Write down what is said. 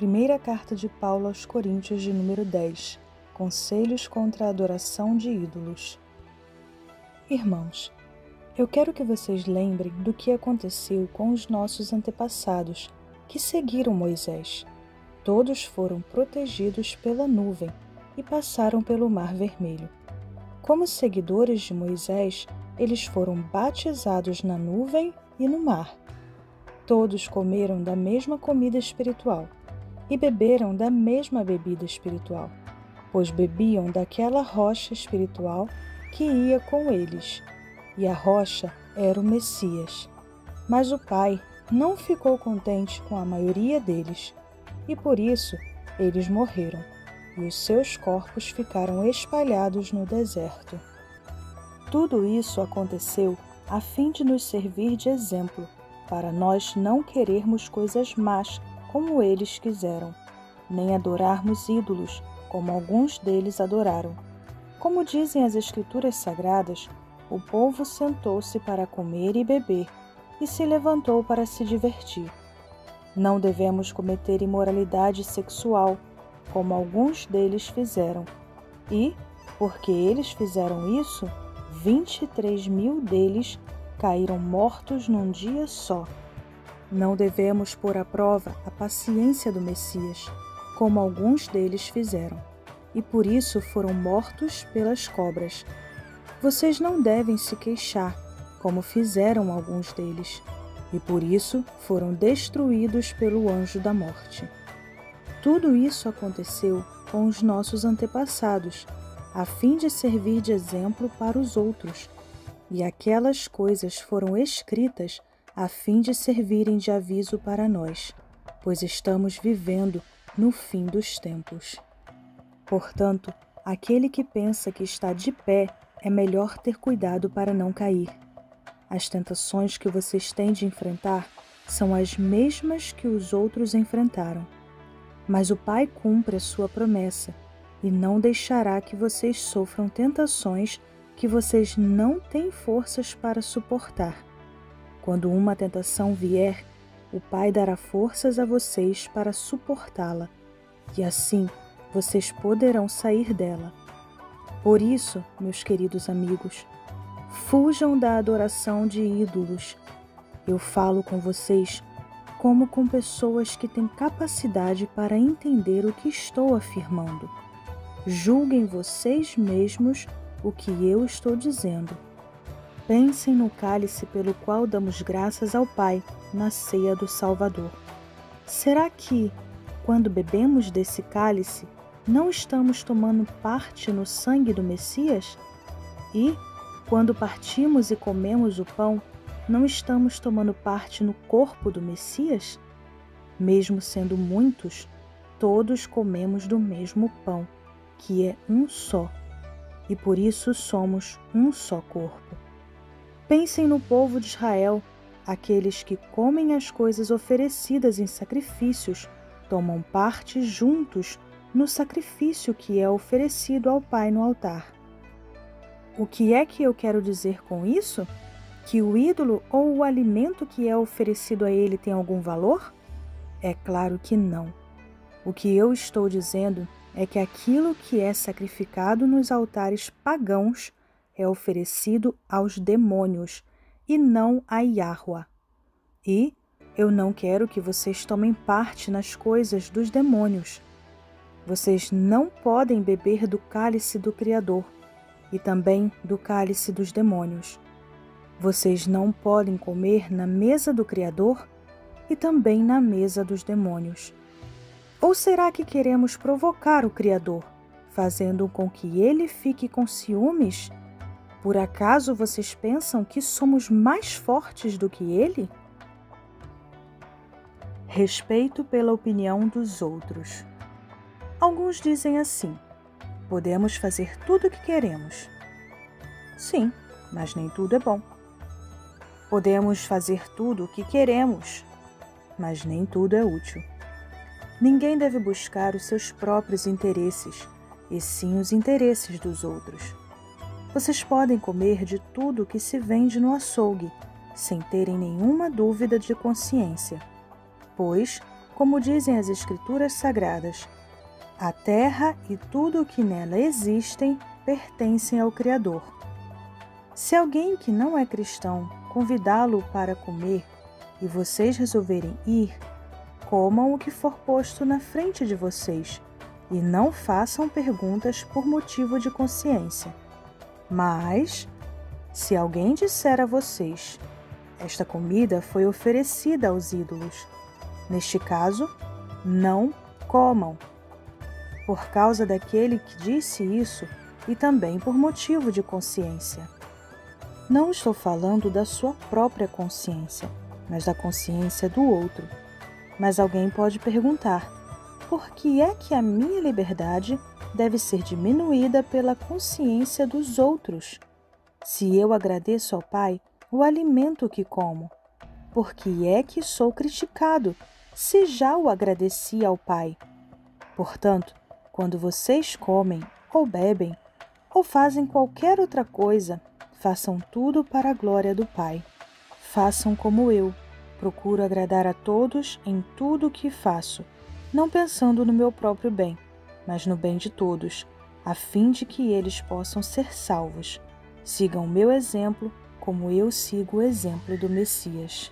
Primeira carta de Paulo aos Coríntios, de número 10. Conselhos contra a adoração de ídolos. Irmãos, eu quero que vocês lembrem do que aconteceu com os nossos antepassados, que seguiram Moisés. Todos foram protegidos pela nuvem e passaram pelo Mar Vermelho. Como seguidores de Moisés, eles foram batizados na nuvem e no mar. Todos comeram da mesma comida espiritual e beberam da mesma bebida espiritual, pois bebiam daquela rocha espiritual que ia com eles, e a rocha era o Messias. Mas o Pai não ficou contente com a maioria deles, e por isso eles morreram, e os seus corpos ficaram espalhados no deserto. Tudo isso aconteceu a fim de nos servir de exemplo, para nós não querermos coisas más como eles quiseram, nem adorarmos ídolos, como alguns deles adoraram. Como dizem as Escrituras Sagradas, o povo sentou-se para comer e beber, e se levantou para se divertir. Não devemos cometer imoralidade sexual, como alguns deles fizeram. E, porque eles fizeram isso, 23.000 deles caíram mortos num dia só. Não devemos pôr à prova a paciência do Messias, como alguns deles fizeram, e por isso foram mortos pelas cobras. Vocês não devem se queixar, como fizeram alguns deles, e por isso foram destruídos pelo anjo da morte. Tudo isso aconteceu com os nossos antepassados, a fim de servir de exemplo para os outros, e aquelas coisas foram escritas a fim de servirem de aviso para nós, pois estamos vivendo no fim dos tempos. Portanto, aquele que pensa que está de pé, é melhor ter cuidado para não cair. As tentações que vocês têm de enfrentar são as mesmas que os outros enfrentaram. Mas o Pai cumpre a sua promessa e não deixará que vocês sofram tentações que vocês não têm forças para suportar. Quando uma tentação vier, o Pai dará forças a vocês para suportá-la, e assim vocês poderão sair dela. Por isso, meus queridos amigos, fujam da adoração de ídolos. Eu falo com vocês como com pessoas que têm capacidade para entender o que estou afirmando. Julguem vocês mesmos o que eu estou dizendo. Pensem no cálice pelo qual damos graças ao Pai na ceia do Salvador. Será que, quando bebemos desse cálice, não estamos tomando parte no sangue do Messias? E, quando partimos e comemos o pão, não estamos tomando parte no corpo do Messias? Mesmo sendo muitos, todos comemos do mesmo pão, que é um só, e por isso somos um só corpo. Pensem no povo de Israel, aqueles que comem as coisas oferecidas em sacrifícios, tomam parte juntos no sacrifício que é oferecido ao Pai no altar. O que é que eu quero dizer com isso? Que o ídolo ou o alimento que é oferecido a ele tem algum valor? É claro que não. O que eu estou dizendo é que aquilo que é sacrificado nos altares pagãos é oferecido aos demônios e não a Yahweh. E eu não quero que vocês tomem parte nas coisas dos demônios. Vocês não podem beber do cálice do Criador e também do cálice dos demônios. Vocês não podem comer na mesa do Criador e também na mesa dos demônios. Ou será que queremos provocar o Criador, fazendo com que ele fique com ciúmes? Por acaso vocês pensam que somos mais fortes do que ele? Respeito pela opinião dos outros. Alguns dizem assim: podemos fazer tudo o que queremos. Sim, mas nem tudo é bom. Podemos fazer tudo o que queremos, mas nem tudo é útil. Ninguém deve buscar os seus próprios interesses, e sim os interesses dos outros. Vocês podem comer de tudo que se vende no açougue, sem terem nenhuma dúvida de consciência, pois como dizem as Escrituras Sagradas: a terra e tudo o que nela existem pertencem ao Criador. Se alguém que não é cristão convidá-lo para comer e vocês resolverem ir, comam o que for posto na frente de vocês e não façam perguntas por motivo de consciência. Mas, se alguém disser a vocês: esta comida foi oferecida aos ídolos, neste caso, não comam, por causa daquele que disse isso e também por motivo de consciência. Não estou falando da sua própria consciência, mas da consciência do outro. Mas alguém pode perguntar: por que é que a minha liberdade deve ser diminuída pela consciência dos outros? Se eu agradeço ao Pai o alimento que como, por que é que sou criticado, se já o agradeci ao Pai? Portanto, quando vocês comem ou bebem, ou fazem qualquer outra coisa, façam tudo para a glória do Pai. Façam como eu, procuro agradar a todos em tudo o que faço, não pensando no meu próprio bem, mas no bem de todos, a fim de que eles possam ser salvos. Sigam o meu exemplo, como eu sigo o exemplo do Messias.